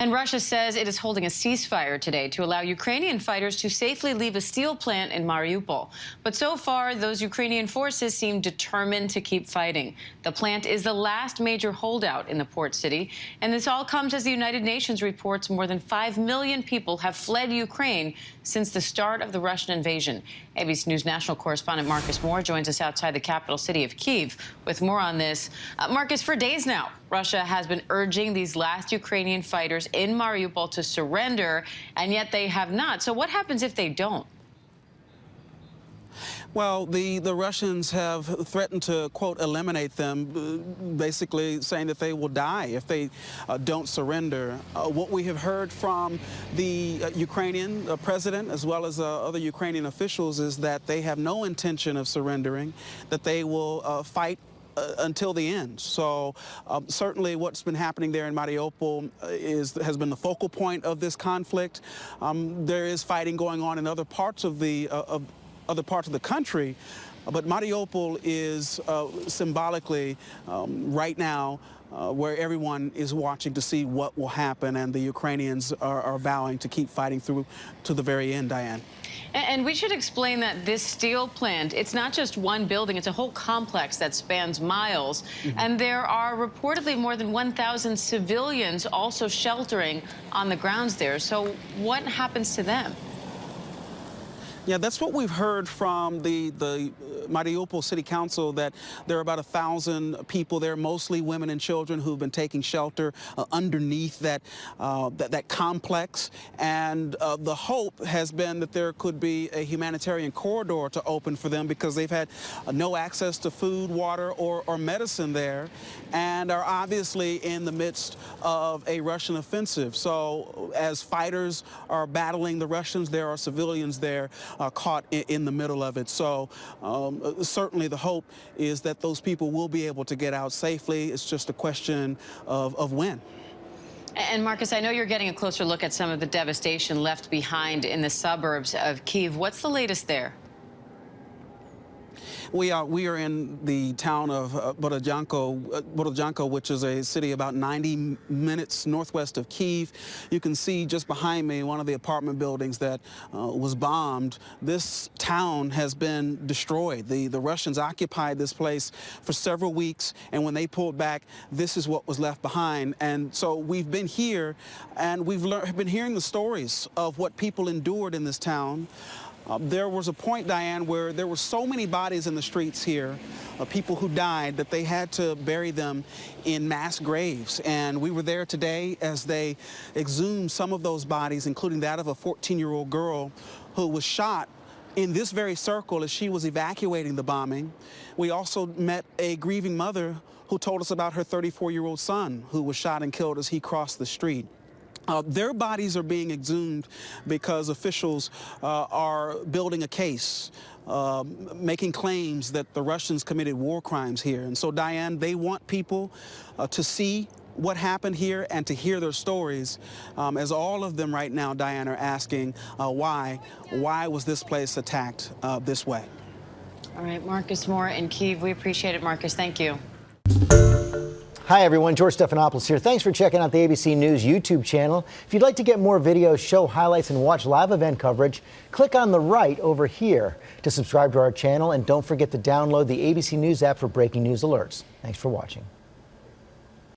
And Russia says it is holding a ceasefire today to allow Ukrainian fighters to safely leave a steel plant in Mariupol. But so far, those Ukrainian forces seem determined to keep fighting. The plant is the last major holdout in the port city. And this all comes as the United Nations reports more than 5 million people have fled Ukraine since the start of the Russian invasion. ABC News national correspondent Marcus Moore joins us outside the capital city of Kyiv with more on this. Marcus, for days now, Russia has been urging these last Ukrainian fighters in Mariupol to surrender, and yet they have not. So what happens if they don't? Well, the Russians have threatened to, quote, eliminate them, basically saying that they will die if they don't surrender. What we have heard from the Ukrainian president as well as other Ukrainian officials is that they have no intention of surrendering, that they will fight until the end. So certainly what's been happening there in Mariupol has been the focal point of this conflict. There is fighting going on in other parts of the country, but Mariupol is symbolically right now where everyone is watching to see what will happen, and the Ukrainians are vowing to keep fighting through to the very end, Diane. And we should explain that this steel plant, it's not just one building, it's a whole complex that spans miles. And there are reportedly more than 1,000 civilians also sheltering on the grounds there. So what happens to them? Yeah, that's what we've heard from the Mariupol City Council, that there are about 1,000 people there, mostly women and children, who've been taking shelter underneath that complex. And the hope has been that there could be a humanitarian corridor to open for them, because they've had no access to food, water, or medicine there, and are obviously in the midst of a Russian offensive. So as fighters are battling the Russians, there are civilians there caught in the middle of it. So certainly the hope is that those people will be able to get out safely. It's just a question of when. And Marcus, I know you're getting a closer look at some of the devastation left behind in the suburbs of Kyiv. What's the latest there? We are in the town of Borodyanko, which is a city about 90 minutes northwest of Kyiv. You can see just behind me one of the apartment buildings that was bombed. This town has been destroyed. The Russians occupied this place for several weeks, and when they pulled back, this is what was left behind. And so we've been here, and we've been hearing the stories of what people endured in this town. There was a point, Diane, where there were so many bodies in the streets here, people who died, that they had to bury them in mass graves. And we were there today as they exhumed some of those bodies, including that of a 14-year-old girl who was shot in this very circle as she was evacuating the bombing. We also met a grieving mother who told us about her 34-year-old son who was shot and killed as he crossed the street. Their bodies are being exhumed because officials are building a case, making claims that the Russians committed war crimes here. And so, Diane, they want people to see what happened here and to hear their stories, as all of them right now, Diane, are asking why was this place attacked this way? All right, Marcus Moore in Kyiv. We appreciate it, Marcus. Thank you. Hi, everyone. George Stephanopoulos here. Thanks for checking out the ABC News YouTube channel. If you'd like to get more videos, show highlights, and watch live event coverage, click on the right over here to subscribe to our channel. And don't forget to download the ABC News app for breaking news alerts. Thanks for watching.